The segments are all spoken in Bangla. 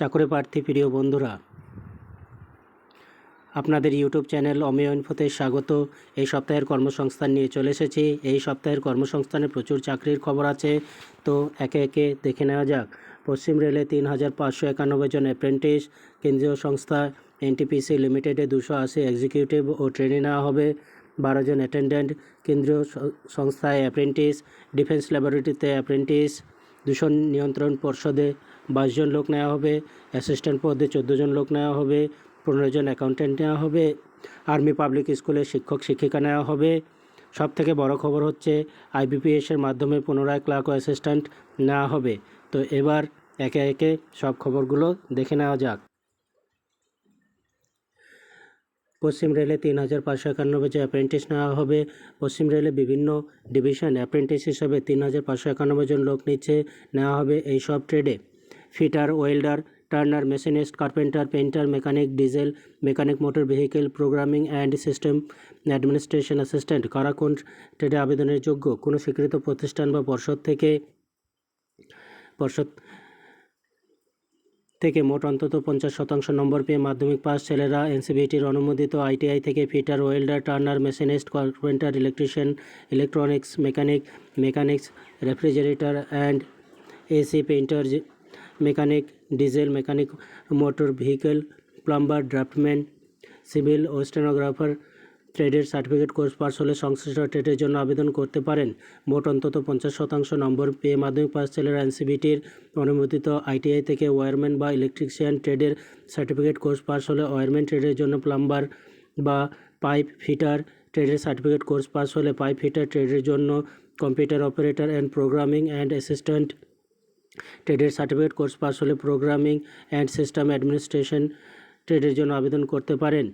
চাকরি প্রার্থী প্রিয় বন্ধুরা, আপনাদের ইউটিউব চ্যানেল অমিয় ইনফোতে স্বাগত। এই সপ্তাহের কর্মসংস্থান নিয়ে চলে এসেছি। এই সপ্তাহের কর্মসংস্থানে প্রচুর চাকরির খবর আছে, তো একে একে দেখে নেওয়া যাক। পশ্চিম রেলে ৩,৫৯১ জন অ্যাপ্রেন্টিস, কেন্দ্রীয় সংস্থা এনটিপিসি লিমিটেডে 280 এক্সিকিউটিভ ও ট্রেনি নেওয়া হবে। 12 জন অ্যাটেন্ডেন্ট, কেন্দ্রীয় সংস্থায় অ্যাপ্রেন্টিস, ডিফেন্স ল্যাবরেটরিতে অ্যাপ্রেন্টিস। দূষণ নিয়ন্ত্রণ পর্ষদে 22 জন লোক নেওয়া হবে। অ্যাসিস্ট্যান্ট পদে 14 জন লোক নেওয়া হবে। 15 জন অ্যাকাউন্ট্যান্ট নেওয়া হবে। আর্মি পাবলিক স্কুলে শিক্ষক শিক্ষিকা নেওয়া হবে। সবথেকে বড় খবর হচ্ছে আইবিপিএসের মাধ্যমে পুনরায় ক্লার্ক ও অ্যাসিস্ট্যান্ট নেওয়া হবে। তো এবার একে একে সব খবরগুলো দেখে নেওয়া যাক। পশ্চিম রেলে ৩,৫৯১ জন অ্যাপ্রেন্টিস নেওয়া হবে। পশ্চিম রেলে বিভিন্ন ডিভিশন অ্যাপ্রেন্টিস হিসাবে ৩,৫৯১ জন লোক নেওয়া হবে এই সব ট্রেডে: fitter, welder, turner, machinist, carpenter, painter, mechanic, diesel mechanic, motor vehicle, programming and system administration assistant. কারা কোন ট্রেডে আবেদনের যোগ্য? কোনো স্বীকৃত প্রতিষ্ঠান বা পর্ষদ থেকে মোট অন্তত 50% নম্বর পেয়ে মাধ্যমিক পাস ছেলেরা এনসিভিটির অনুমোদিত আইটিআই থেকে fitter, welder, turner, machinist, carpenter, electrician, electronics, mechanics, refrigerator and AC, painter, mechanic, diesel mechanic, motor vehicle, plumber, draftsman, civil ও স্টেনোগ্রাফার ট্রেডের সার্টিফিকেট কোর্স পাস হলে সংশ্লিষ্ট ট্রেডের জন্য আবেদন করতে পারেন। মোট অন্তত 50% নম্বর পেয়ে মাধ্যমিক পাস ছেলেরা এনসিভিটির অনুমোদিত আইটিআই থেকে ওয়্যারম্যান বা ইলেকট্রিশিয়ান ট্রেডের সার্টিফিকেট কোর্স পাস হলে ওয়্যারম্যান ট্রেডের জন্য, প্লাম্বার বা পাইপ ফিটার ট্রেডের সার্টিফিকেট কোর্স পাস হলে পাইপ ফিটার ট্রেডের জন্য, computer operator and programming and assistant ট্রেডের সার্টিফিকেট কোর্স পাস হলে প্রোগ্রামিং অ্যান্ড সিস্টেম অ্যাডমিনিস্ট্রেশন ট্রেডের জন্য আবেদন করতে পারেন।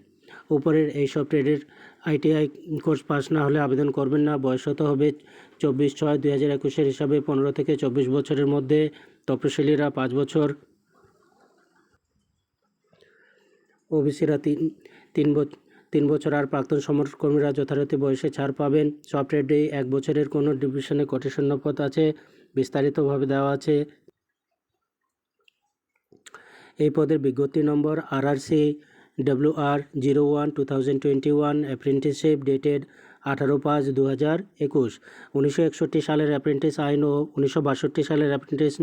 উপরের এইসব ট্রেডের আইটিআই কোর্স পাস না হলে আবেদন করবেন না। বয়স হতে হবে 24/6/2021 হিসাবে 15 থেকে 24 বছরের মধ্যে। তপশিলীরা 5 বছর, ওবিসিরা 3 বছর আর প্রাক্তন সমরকর্মীরা যথারীতি বয়সে ছাড় পাবেন। সব ট্রেডেই 1 বছরের কোনো ডিভিশনে কোটি শূন্যপদ আছে, বিস্তারিতভাবে দেওয়া আছে। এই পদের বিজ্ঞপ্তি নম্বর RRC WR 01/2021, অ্যাপ্রেন্টিসশিপ ডেটেড 18/5/2021। 1961 সালের অ্যাপ্রেন্টিস আইন ও 1962 সালের অ্যাপ্রেন্টিস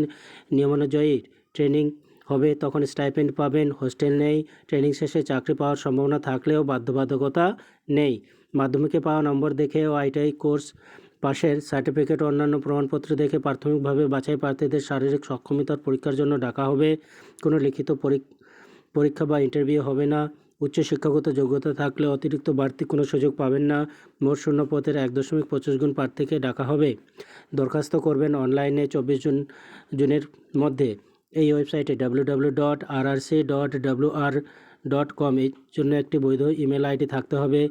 নিয়মানুযায়ী ট্রেনিং হবে, তখন স্টাইপেন্ড পাবেন। হোস্টেল নেই। ট্রেনিং শেষে চাকরি পাওয়ার সম্ভাবনা থাকলেও বাধ্যবাধকতা নেই। মাধ্যমিকে পাওয়া নম্বর দেখে ও আইটিআই কোর্স পাশের সার্টিফিকেট ও অন্যান্য প্রমাণপত্র দেখে প্রাথমিকভাবে বাছাই প্রার্থীদের শারীরিক সক্ষমতার পরীক্ষার জন্য ডাকা হবে। কোনো লিখিত পরীক্ষা বা ইন্টারভিউ হবে না। উচ্চ শিক্ষাগত যোগ্যতা থাকলে অতিরিক্ত বাড়তি কোনো সুযোগ পাবেন না। মোট শূন্য পদের 1.25 গুণ প্রার্থীকে ডাকা হবে। দরখাস্ত করবেন অনলাইনে 24 জুনের মধ্যে। এই ওয়েবসাইটে www.rrc.wr.com এর জন্য একটি বৈধ ইমেল আইডি থাকতে হবে।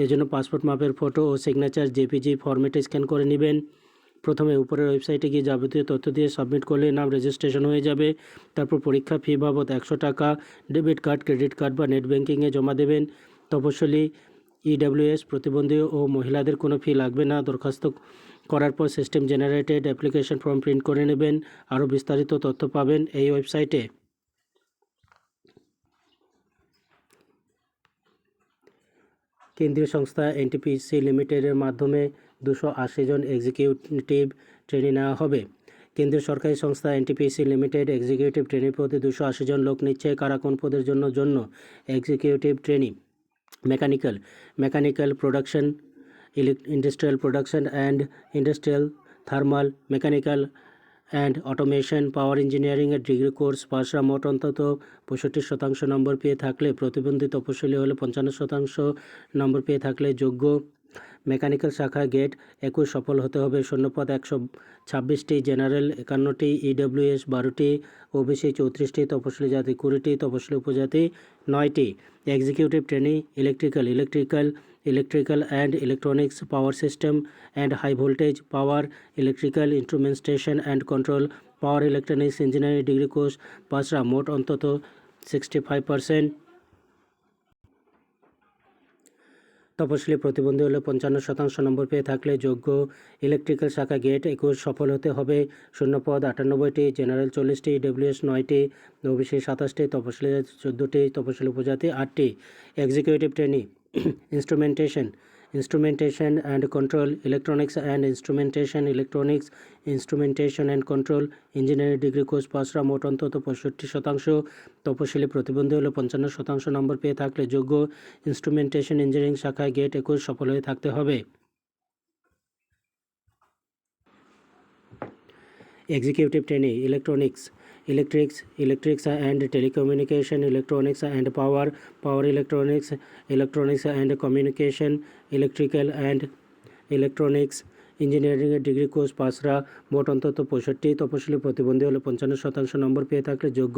এজন্য পাসপোর্ট মাপের ফটো ও সিগনেচার জেপিজি ফরম্যাটে স্ক্যান করে নেবেন। প্রথমে উপরের ওয়েবসাইটে গিয়ে যাবতীয় তথ্য দিয়ে সাবমিট করলে নাম রেজিস্ট্রেশন হয়ে যাবে। তারপর পরীক্ষা ফি বাবদ 100 টাকা ডেবিট কার্ড, ক্রেডিট কার্ড বা নেট ব্যাঙ্কিংয়ে জমা দেবেন। তপশিলি, ইডব্লিউএস, প্রতিবন্ধী ও মহিলাদের কোনো ফি লাগবে না। দরখাস্ত করার পর system generated application form print করে নেবেন। আরও বিস্তারিত তথ্য পাবেন এই ওয়েবসাইটে। কেন্দ্রীয় সংস্থা এনটিপিসি লিমিটেডের মাধ্যমে 280 জন এক্সিকিউটিভ ট্রেনি নেওয়া হবে। কেন্দ্রীয় সরকারি সংস্থা এনটিপিসি লিমিটেড এক্সিকিউটিভ ট্রেনি পদে 280 জন লোক নিচ্ছে। কারা কোন পদের জন্য? Executive trainee: mechanical production, industrial production and industrial, thermal, mechanical and automation, power ইঞ্জিনিয়ারিংয়ের ডিগ্রি কোর্স পাশরা মোট অন্তত 65% নম্বর পেয়ে থাকলে, প্রতিবন্ধী তপশিলি হলে 55% নম্বর পেয়ে থাকলে যোগ্য। মেকানিক্যাল শাখায় গেট 21 সফল হতে হবে। শূন্যপদ 126টি, জেনারেল 51টি, ইডব্লিউএস 12টি, ওবিসি 34টি, তপশিলি জাতি 20টি, তপশিলি উপজাতি 9টি। Executive trainee: electrical and electronics, power system and high voltage, power, electrical instrumentation and control, power electronics engineering degree course পাসরা মোট অন্তত 65%। তপশিলি প্রতিবন্ধী হলে 55% নম্বর পেয়ে থাকলে যোগ্য। ইলেকট্রিক্যাল শাখা গেট 21 সফল হতে হবে। শূন্যপদ 98টি, জেনারেল 40টি, ডব্লিউএস 9টি, ওবিসি 27টি, তপশিলি 14টি, তপশিলি উপজাতি 8টি। Executive trainee instrumentation and control, electronics and instrumentation and control, engineering degree course পাসরা মোট অন্তত 65%। তপশিলি প্রতিবন্ধী হলে 55% নম্বর পেয়ে থাকলে যোগ্য। ইনস্ট্রুমেন্টেশন ইঞ্জিনিয়ারিং শাখায় গেট 21 সফল হয়ে থাকতে হবে। Executive trainee electrics and telecommunication, electronics and power electronics and communication, electrical and electronics, ইঞ্জিনিয়ারিংয়ের ডিগ্রি কোর্স পাসরা মোট অন্তত 65। তপশিলি প্রতিবন্ধী হলে 55% নম্বর পেয়ে থাকলে যোগ্য।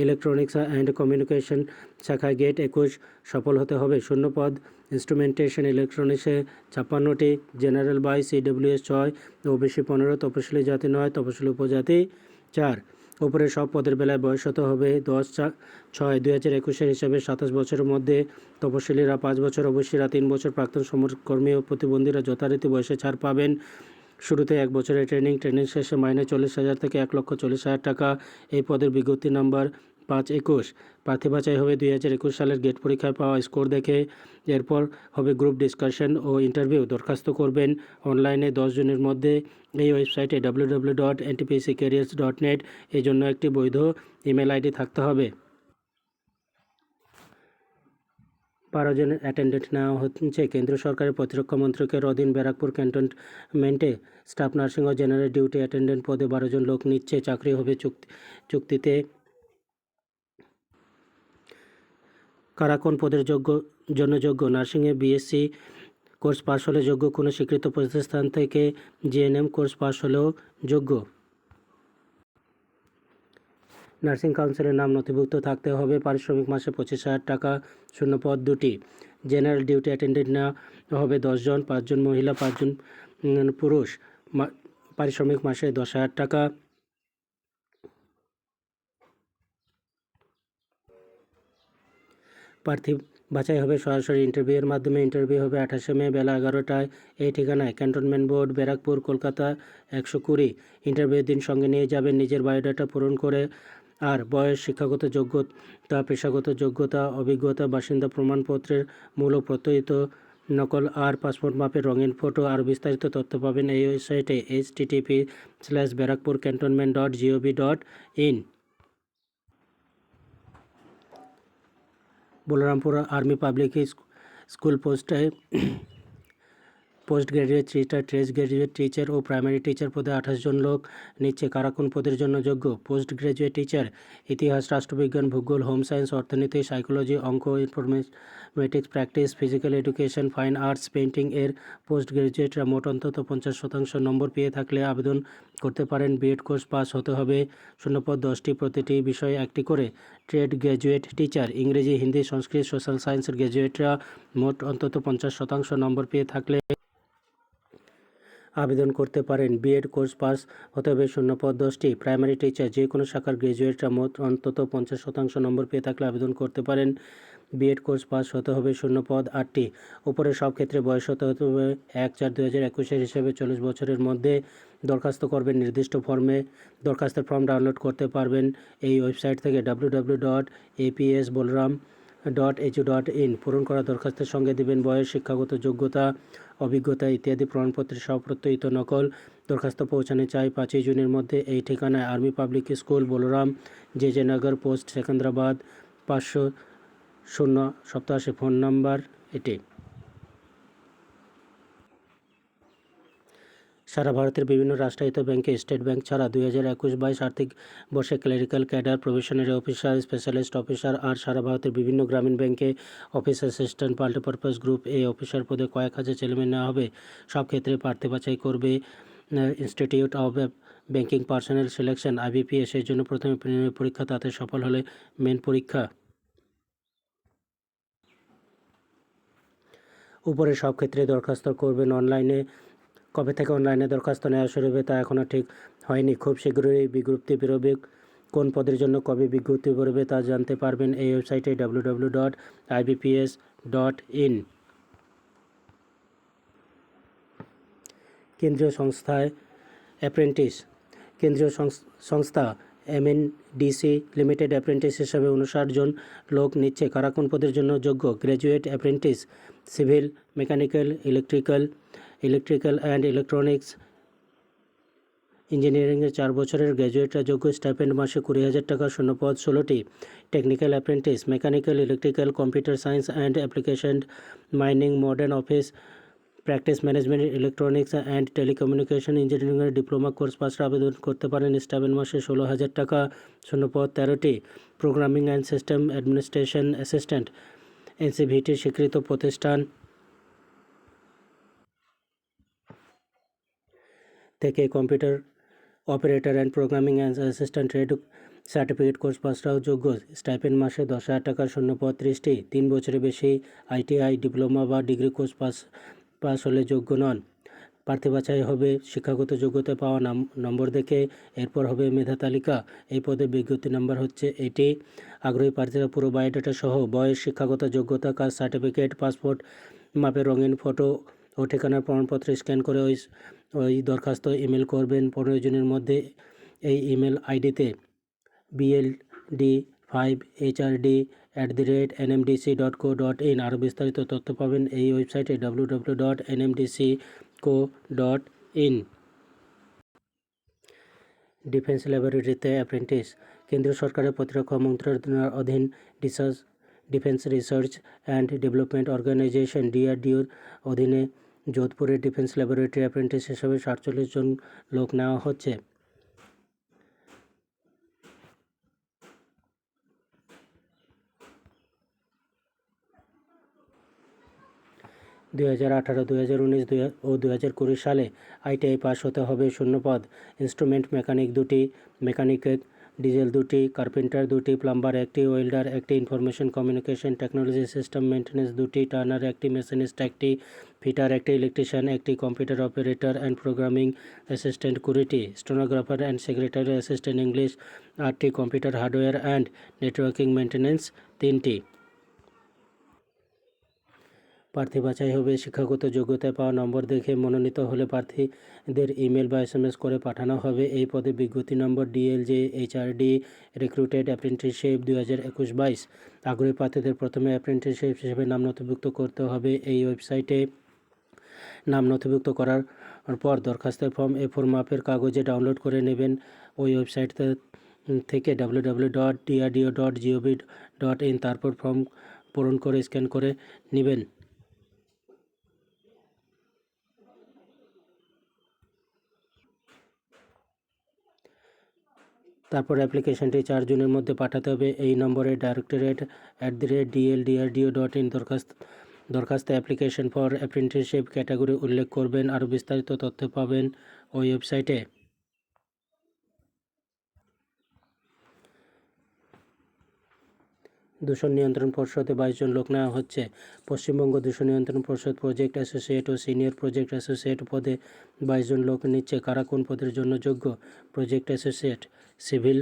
ইলেকট্রনিক্স অ্যান্ড কমিউনিকেশন শাখায় গেট 21 সফল হতে হবে। শূন্যপদ ইনস্ট্রুমেন্টেশন ইলেকট্রনিক্সে 56টি, জেনারেল 22, ইডব্লিউএস 6, ওবিসি 15, তপশিলি জাতি 9, তপশিলি উপজাতি 4। উপরে সব পদের বেলায় বয়স হতে হবে 10/6/2021 হিসাবে 27 বছরের মধ্যে। তপশিলীরা 5 বছর, ওবিসিরা 3 বছর, প্রাক্তন সমকর্মী ও প্রতিবন্ধীরা যথারীতি বয়সে ছাড় পাবেন। শুরুতে 1 বছরের ট্রেনিং শেষে মাইনে 40,000 থেকে 1,40,000 টাকা। এই পদের বিজ্ঞপ্তি নাম্বার 5/21। প্রার্থী বাছাই হবে 2021 সালের গেট পরীক্ষায় পাওয়া স্কোর দেখে। এরপর হবে গ্রুপ ডিসকাশন ও ইন্টারভিউ। দরখাস্ত করবেন অনলাইনে 10 জুনের মধ্যে। এই ওয়েবসাইটে www.ntpccareers.net। এই জন্য একটি বৈধ ইমেল আইডি থাকতে হবে। 12 জন অ্যাটেন্ডেন্ট নেওয়া হচ্ছে। কেন্দ্র সরকারের প্রতিরক্ষা মন্ত্রকের অধীন ব্যারাকপুর ক্যান্টনমেন্টে স্টাফ নার্সিং ও জেনারেল ডিউটি অ্যাটেন্ডেন্ট পদে 12 জন লোক নিচ্ছে। চাকরি হবে চুক্তিতে। কারা কোন পদের জন্য যোগ্য? নার্সিংয়ে বিএসসি কোর্স পাস হলে যোগ্য। কোনো স্বীকৃত প্রতিষ্ঠান থেকে জিএনএম কোর্স পাস হলেও যোগ্য। নার্সিং কাউন্সিলের নাম নথিভুক্ত থাকতে হবে। পারিশ্রমিক মাসে 25,000 টাকা। শূন্যপদ 2টি। জেনারেল ডিউটি অ্যাটেন্ডেন্ট নেওয়া হবে 10 জন, 5 জন মহিলা, 5 জন পুরুষ। পারিশ্রমিক মাসে 10,000 টাকা। প্রার্থী বাছাই হবে সরাসরি ইন্টারভিউয়ের মাধ্যমে। ইন্টারভিউ হবে 28 মে বেলা 11টায়। এই ঠিকানায় ক্যান্টনমেন্ট বোর্ড, ব্যারাকপুর, কলকাতা 120। ইন্টারভিউয়ের দিন সঙ্গে নিয়ে যাবেন নিজের বায়োডাটা পূরণ করে আর বয়স, শিক্ষাগত যোগ্যতা, পেশাগত যোগ্যতা, অভিজ্ঞতা, বাসিন্দা প্রমাণপত্রের মূল ও প্রত্যয়িত নকল আর পাসপোর্ট মাপের রঙিন ফটো। আর বিস্তারিত তথ্য পাবেন এই ওয়েবসাইটে http://barakpurcantonment.gov.in। Balrampur army public school post graduate teacher, trade graduate teacher ও প্রাইমারি টিচার পদে 28 জন লোক নিচ্ছে। কারা কোন পদের জন্য যোগ্য? পোস্ট গ্র্যাজুয়েট টিচার ইতিহাস, রাষ্ট্রবিজ্ঞান, ভূগোল, হোম সায়েন্স, অর্থনীতি, সাইকোলজি, অঙ্ক, informatics, practice, physical education, fine arts, painting এর পোস্ট গ্র্যাজুয়েটরা মোট অন্তত 50% নম্বর পেয়ে থাকলে আবেদন করতে পারেন। বিএড কোর্স পাস হতে হবে। শূন্যপদ 10টি, প্রতিটি বিষয়ে 1টি করে। ট্রেড গ্র্যাজুয়েট টিচার ইংরেজি, হিন্দি, সংস্কৃত, সোশ্যাল সায়েন্সের গ্র্যাজুয়েটরা মোট অন্তত 50% নম্বর পেয়ে থাকলে আবেদন করতে পারেন। বিএড কোর্স পাস হতে হবে। শূন্যপদ 10টি। প্রাইমারি টিচার যে কোনো শাখার গ্র্যাজুয়েটরা মোট অন্তত 50% নম্বর পেয়ে থাকলে আবেদন করতে পারেন। বিএড কোর্স পাস হতে হবে। শূন্যপদ 8টি। উপরে সব ক্ষেত্রে বয়স হতে হবে 1/4/2021 হিসেবে 40 বছরের মধ্যে। দরখাস্ত করবেন নির্দিষ্ট ফর্মে। দরখাস্তের ফর্ম ডাউনলোড করতে পারবেন এই ওয়েবসাইট থেকে www.apsbolram.edu.in। পূরণ করা দরখাস্তের সঙ্গে দিবেন বয়স, শিক্ষাগত যোগ্যতা, অভিজ্ঞতা ইত্যাদি প্রমাণপত্রের সপ্রত্যয়িত নকল। দরখাস্ত পৌঁছানো চাই 5 জুনের মধ্যে। এই ঠিকানায় army public school, Balram, J Nagar post, Secunderabad 500-87। Phone number এটি। সারা ভারতের বিভিন্ন রাষ্ট্রায়ত্ত ব্যাংকে স্টেট ব্যাংক ছাড়া 2021-22 আর্থিক বর্ষে clerical cadre, probationary officer, specialist officer আর সারা ভারতের বিভিন্ন গ্রামীণ ব্যাংকে office assistant, multipurpose group A officer পদে কয়েক হাজার ছেলেমেয়ে নেওয়া হবে। সব ক্ষেত্রে প্রার্থী বাছাই করবে institute of banking personal selection IBPS। এর জন্য প্রথমে প্রিলিমিনারি পরীক্ষা, তাতে সফল হলে মেন পরীক্ষা। উপরে সব ক্ষেত্রে দরখাস্ত করবেন অনলাইনে। কবে থেকে অনলাইনে দরখাস্ত নেওয়া শুরু হবে তা এখনও ঠিক হয়নি। খুব শীঘ্রই বিজ্ঞপ্তি বেরোবে। কোন পদের জন্য কবে বিজ্ঞপ্তি বেরোবে তা জানতে পারবেন এই ওয়েবসাইটে www.ibps.in। কেন্দ্রীয় সংস্থায় অ্যাপ্রেন্টিস, কেন্দ্রীয় সংস্থা MNDC লিমিটেড অ্যাপ্রেন্টিস হিসাবে 59 জন লোক নিচ্ছে। কারা কোন পদের জন্য যোগ্য? Graduate apprentice, civil, mechanical, electrical and electronics ইঞ্জিনিয়ারিংয়ের 4 বছরের গ্র্যাজুয়েটরা যোগ্য। স্টাইপেন্ড মাসে 20,000 টাকা। শূন্যপদ 16টি। Technical apprentice, mechanical, electrical, computer science and application, mining, modern office practice management, electronics and telecommunication ইঞ্জিনিয়ারিংয়ের ডিপ্লোমা কোর্স পাসরা আবেদন করতে পারেন। স্টাইপেন্ড মাসে 16,000 টাকা। শূন্যপদ 13টি। Programming and system administration assistant, NCVT স্বীকৃত প্রতিষ্ঠান থেকে computer operator and programming assistant trade certificate course পাসরাও যোগ্য। স্টাইপেন্ড মাসে 10,000 টাকা। শূন্যপদ 30টি। 3 বছরের বেশি ITI ডিপ্লোমা বা ডিগ্রি কোর্স পাস হলে যোগ্য নন। প্রার্থী বাছাই হবে শিক্ষাগত যোগ্যতা পাওয়া নম্বর দেখে, এরপর হবে মেধা তালিকা। এই পদে বিজ্ঞপ্তি নাম্বার হচ্ছে এটি। আগ্রহী প্রার্থীরা পুরো বায়োডাটা সহ বয়স, শিক্ষাগত যোগ্যতা, কাস্ট সার্টিফিকেট, পাসপোর্ট মাপের রঙিন ফটো ও ঠিকানার প্রমাণপত্র স্ক্যান করে ওই দরখাস্ত ইমেল করবেন 15 জনের মধ্যে এই ইমেল আইডিতে bld5hrd@nmdc.co.in। আরও বিস্তারিত তথ্য পাবেন এই ওয়েবসাইটে www.nmdc.co.in। ডিফেন্স ল্যাবরেটরিতে অ্যাপ্রেন্টিস, কেন্দ্র সরকারের প্রতিরক্ষা মন্ত্রণালয়ের অধীন defence research and development organisation DRDOর অধীনে যোধপুরের ডিফেন্স ল্যাবরেটরি অ্যাপ্রেন্টিস হিসাবে 47 জন লোক নেওয়া হচ্ছে। দুই হাজার 18, 2019 ও 2020 সালে ITI পাস হতে হবে। শূন্যপদ ইনস্ট্রুমেন্ট মেকানিক 2টি, মেকানিক ডিজেল 2টি, কার্পেন্টার 2টি, প্লাম্বার 1টি, ওয়েল্ডার 1টি, information communication technology system maintenance 2টি, টার্নার 1টি, মেশিনিস্ট 1টি, ফিটার 1টি, ইলেকট্রিশিয়ান 1টি, computer operator and programming assistant 20টি, stenographer and secretary assistant English 8টি, computer hardware and networking maintenance 3টি। প্রার্থী বাছাই হবে শিক্ষাগত যোগ্যতায় পাওয়া নম্বর দেখে। মনোনীত হলে প্রার্থীদের ইমেল বা SMS করে পাঠানো হবে। এই পদে বিজ্ঞপ্তি নম্বর DLJ-HRD রিক্রুটেড অ্যাপ্রেন্টিসশিপ 2021-22। আগ্রহী প্রার্থীদের প্রথমে অ্যাপ্রেন্টিসশিপ হিসেবে নাম নথিভুক্ত করতে হবে এই ওয়েবসাইটে। নাম নথিভুক্ত করার পর দরখাস্তের ফর্ম A4 মাপের কাগজে ডাউনলোড করে নেবেন ওই ওয়েবসাইট থেকে www.drdo.gov.in। তারপর ফর্ম পূরণ করে স্ক্যান করে নেবেন। তারপর অ্যাপ্লিকেশনটি 4 জুনের মধ্যে পাঠাতে হবে এই নম্বরে directorate@dldrdo.in। দরখাস্তে অ্যাপ্লিকেশন ফর অ্যাপ্রেন্টিসশিপ ক্যাটাগরি উল্লেখ করবেন। আরও বিস্তারিত তথ্য পাবেন ওই ওয়েবসাইটে। দূষণ নিয়ন্ত্রণ পর্ষদে 22 জন লোক নেওয়া হচ্ছে। পশ্চিমবঙ্গ দূষণ নিয়ন্ত্রণ পর্ষদ প্রজেক্ট অ্যাসোসিয়েট ও সিনিয়র প্রজেক্ট অ্যাসোসিয়েট পদে 22 জন লোক নিচ্ছে। কারা কোন পদের জন্য যোগ্য? Project associate, civil,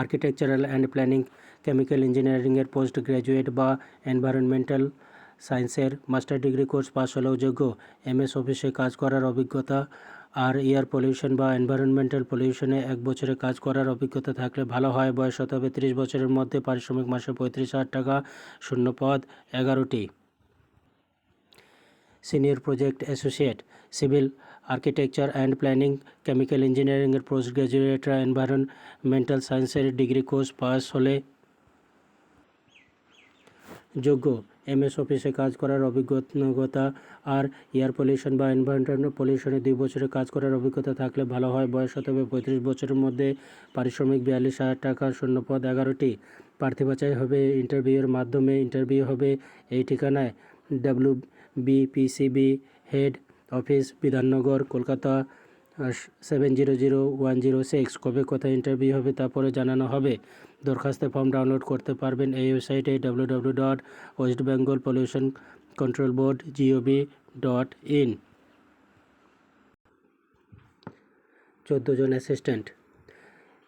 architectural and planning, chemical ইঞ্জিনিয়ারিংয়ের পোস্ট গ্র্যাজুয়েট বা এনভায়রনমেন্টাল সায়েন্সের মাস্টার ডিগ্রি কোর্স পাস হলেও যোগ্য। MS অফিসে কাজ করার অভিজ্ঞতা আর এয়ার পলিউশন বা এনভায়রনমেন্টাল পলিউশনে 1 বছরে কাজ করার অভিজ্ঞতা থাকলে ভালো হয়। বয়স হতে হবে 30 বছরের মধ্যে। পারিশ্রমিক মাসে 35,000 টাকা। শূন্যপদ 11টি। Senior project associate, civil, architecture and planning, chemical ইঞ্জিনিয়ারিংয়ের পোস্ট গ্র্যাজুয়েটরা এনভায়রনমেন্টাল সায়েন্সের ডিগ্রি কোর্স পাস হলে যোগ্য। MS অফিসে কাজ করার অভিজ্ঞতা আর এয়ার পলিউশন বা এনভায়রনমেন্টাল পলিউশনে 2 বছরে কাজ করার অভিজ্ঞতা থাকলে ভালো হয়। বয়স হতে হবে 35 বছরের মধ্যে। পারিশ্রমিক 42,000 টাকা। শূন্যপদ 11টি। প্রার্থী বাছাই হবে ইন্টারভিউয়ের মাধ্যমে। ইন্টারভিউ হবে এই ঠিকানায় WBPCB head office, Bidhannagar, Kolkata 700106। কবে কোথায় ইন্টারভিউ হবে তা পরে জানানো হবে। দরখাস্তের ফর্ম ডাউনলোড করতে পারবেন এই ওয়েবসাইটে www.westbengalpollutioncontrolboard.gov.in। 14 জন assistant,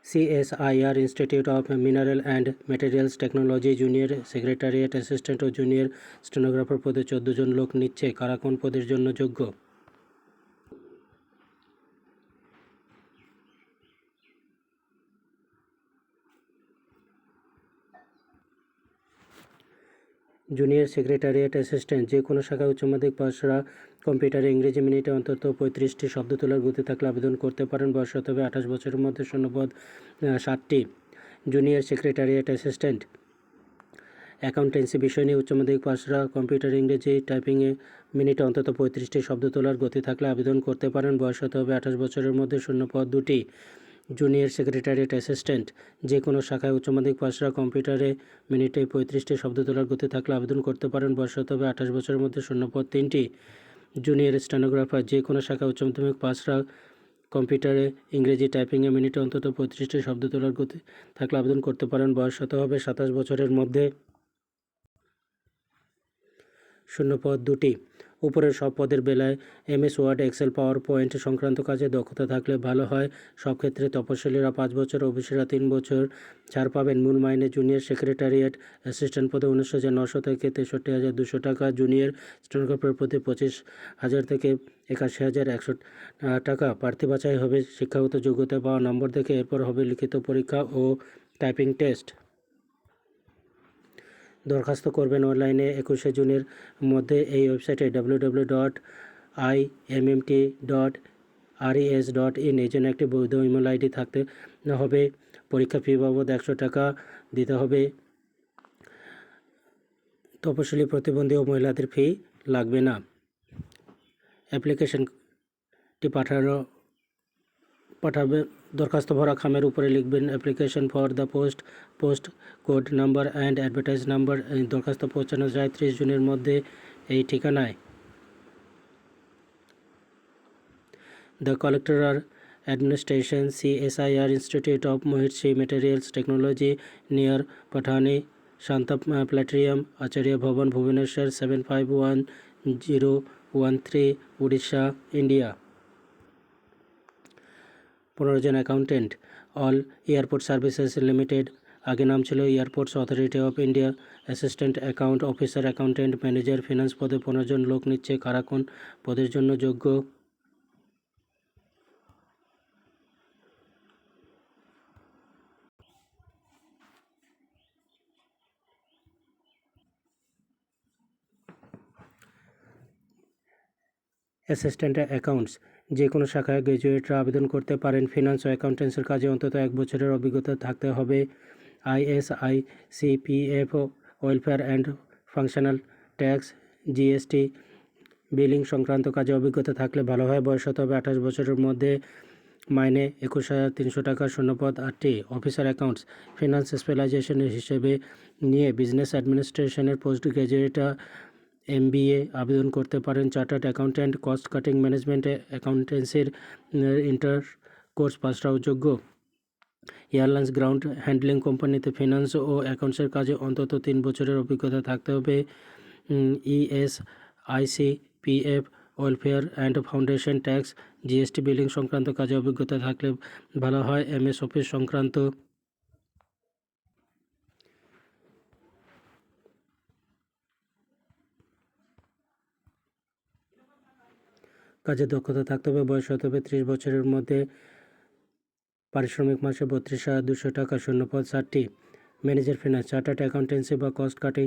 CSIR Institute of Mineral and Materials Technology junior secretariat assistant ও জুনিয়র স্টেনোগ্রাফার পদে 14 জন লোক নিচ্ছে। কারা কোন পদের জন্য যোগ্য? জুনিয়র সেক্রেটারিয়েট অ্যাসিস্ট্যান্ট যে কোনো শাখায় উচ্চ মাধ্যমিক পাশরা কম্পিউটারে ইংরেজি মিনিটে অন্তত 35টি শব্দ তোলার গতি থাকলে আবেদন করতে পারেন। বয়স হতে হবে 28 বছরের মধ্যে। শূন্যপদ 60টি। জুনিয়র সেক্রেটারিয়েট অ্যাসিস্ট্যান্ট অ্যাকাউন্টেন্সি বিষয় নিয়ে উচ্চ মাধ্যমিক পাশরা কম্পিউটার ইংরেজি টাইপিংয়ে মিনিটে অন্তত 35টি শব্দ তোলার গতি থাকলে আবেদন করতে পারেন। বয়স হতে হবে 28 বছরের মধ্যে। শূন্যপদ 2টি। জুনিয়র সেক্রেটারিয়েট অ্যাসিস্ট্যান্ট যে কোনো শাখায় উচ্চ মাধ্যমিক পাশরা কম্পিউটারে মিনিটে 35টি শব্দ তোলার গতি থাকলে আবেদন করতে পারেন। বয়স হতে হবে 28 বছরের মধ্যে। শূন্যপদ 3টি। জুনিয়র স্টেনোগ্রাফার যে কোনো শাখায় উচ্চ মাধ্যমিক পাশরা কম্পিউটারে ইংরেজি টাইপিংয়ে মিনিটে অন্তত 35টি শব্দ তোলার গতি থাকলে আবেদন করতে পারেন। বয়স হতে হবে 27 বছরের মধ্যে। শূন্যপদ 2টি। উপরের সব পদের বেলায় MS Word, Excel, PowerPoint সংক্রান্ত কাজে দক্ষতা থাকলে ভালো হয়। সব ক্ষেত্রে তপশিলীরা 5 বছর, ওবিসিরা 3 বছর ছাড় পাবেন। মূল মাইনে জুনিয়র সেক্রেটারিয়েট অ্যাসিস্ট্যান্ট পদে 19,900 থেকে 63,200 টাকা, জুনিয়র স্টেনোগ্রাফার পদে 25,000 থেকে 81,100 টাকা। প্রার্থী বাছাই হবে শিক্ষাগত যোগ্যতা পাওয়া নম্বর দেখে। এরপর হবে লিখিত পরীক্ষা ও টাইপিং টেস্ট। দরখাস্ত করবেন অনলাইনে 21শে জুনের মধ্যে এই ওয়েবসাইটে www.iMMT.res.in। এই জন্য একটি বৈধ ইমেল আইডি থাকতে হবে। পরীক্ষা ফি বাবদ 100 টাকা দিতে হবে। তপশিলি, প্রতিবন্ধী ও মহিলাদের ফি লাগবে না। অ্যাপ্লিকেশনটি পাঠাবে। দরখাস্ত ভরা খামের উপরে লিখবেন application for the post code number and advertise number. দরখাস্ত পৌঁছানো যায় 30 জুনের মধ্যে এই ঠিকানায়। The collector administration, CSIR institute of মহির্ষি materials technology, near Pathani, Shanta planetarium, Acharya Bhawan, Bhubaneswar 751013, Orissa, India. 15 জন accountant. All airport services limited, আগে নাম ছিল airports authority of India. Assistant account officer, accountant, manager, finance পদে 15 জন লোক নিচ্ছে। কারা কোন পদের জন্য যোগ্য? অ্যাসিস্ট্যান্ট অ্যাকাউন্টস যে কোনো শাখায় গ্র্যাজুয়েটরা আবেদন করতে পারেন। ফিনান্স ও অ্যাকাউন্টেন্সির কাজে অন্তত 1 বছরের অভিজ্ঞতা থাকতে হবে। ISICPF, welfare and functional tax, GST, billing সংক্রান্ত কাজে অভিজ্ঞতা থাকলে ভালো হয়। বয়স হতে হবে 28 বছরের মধ্যে। মাইনে 21,300 টাকা। শূন্যপদ 8টি। অফিসার অ্যাকাউন্টস ফিনান্স স্পেশালাইজেশনের হিসেবে নিয়ে বিজনেস অ্যাডমিনিস্ট্রেশনের পোস্ট গ্র্যাজুয়েটরা MBA আবেদন করতে পারেন। Chartered accountant, cost cutting management অ্যাকাউন্টেন্সির ইন্টার কোর্স পাসরাও যোগ্য। এয়ারলাইন্স গ্রাউন্ড হ্যান্ডলিং কোম্পানিতে ফিনান্স ও অ্যাকাউন্টসের কাজে অন্তত 3 বছরের অভিজ্ঞতা থাকতে হবে। ESICPF, welfare and foundation tax, GST, billing সংক্রান্ত কাজে অভিজ্ঞতা থাকলে ভালো হয়। MS অফিস সংক্রান্ত কাজে দক্ষতা থাকতে হবে। বয়স হতে হবে 30 বছরের মধ্যে। পারিশ্রমিক মাসে 32,200 টাকা। শূন্যপদ 60টি। ম্যানেজার ফিনান্স, চার্টার্ড অ্যাকাউন্টেন্সি বা কস্ট কাটিং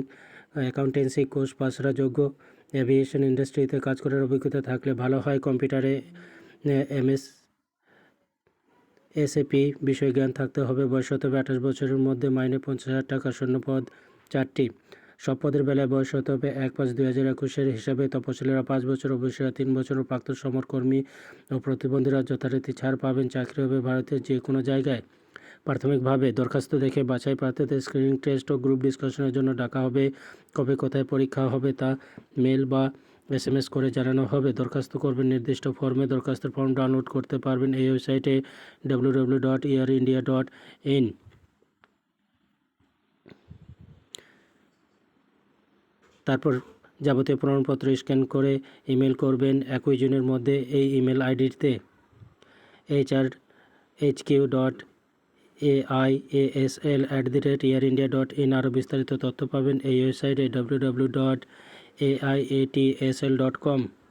অ্যাকাউন্টেন্সি কোর্স পাসরা যোগ্য। এভিয়েশন ইন্ডাস্ট্রিতে কাজ করার অভিজ্ঞতা থাকলে ভালো হয়। কম্পিউটারে MS SAP বিষয় জ্ঞান থাকতে হবে। বয়স হতে হবে 28 বছরের মধ্যে। মাইনে 50,000 টাকা। শূন্যপদ 4টি। সব পদের বেলায় বয়স হতে হবে 1/5/2021 হিসাবে। তপশিলীরা 5 বছর, ওবিসিরা 3 বছর ও প্রাক্তন সমরকর্মী ও প্রতিবন্ধীরা যথারীতি ছাড় পাবেন। চাকরি হবে ভারতের যে কোনো জায়গায়। প্রাথমিকভাবে দরখাস্ত দেখে বাছাই প্রার্থীদের স্ক্রিনিং টেস্ট ও গ্রুপ ডিসকাশনের জন্য ডাকা হবে। কবে কোথায় পরীক্ষা হবে তা মেল বা SMS করে জানানো হবে। দরখাস্ত করবেন নির্দিষ্ট ফর্মে। দরখাস্তের ফর্ম ডাউনলোড করতে পারবেন এই ওয়েবসাইটে www.earindia.in। তারপর যাবতীয় প্রমাণপত্র স্ক্যান করে ইমেল করবেন 21 জুনের মধ্যে এই ইমেল আইডিতে HRHQ aiasl@airindia.in। আরও বিস্তারিত তথ্য পাবেন এই ওয়েবসাইটে www.aiatsl.com।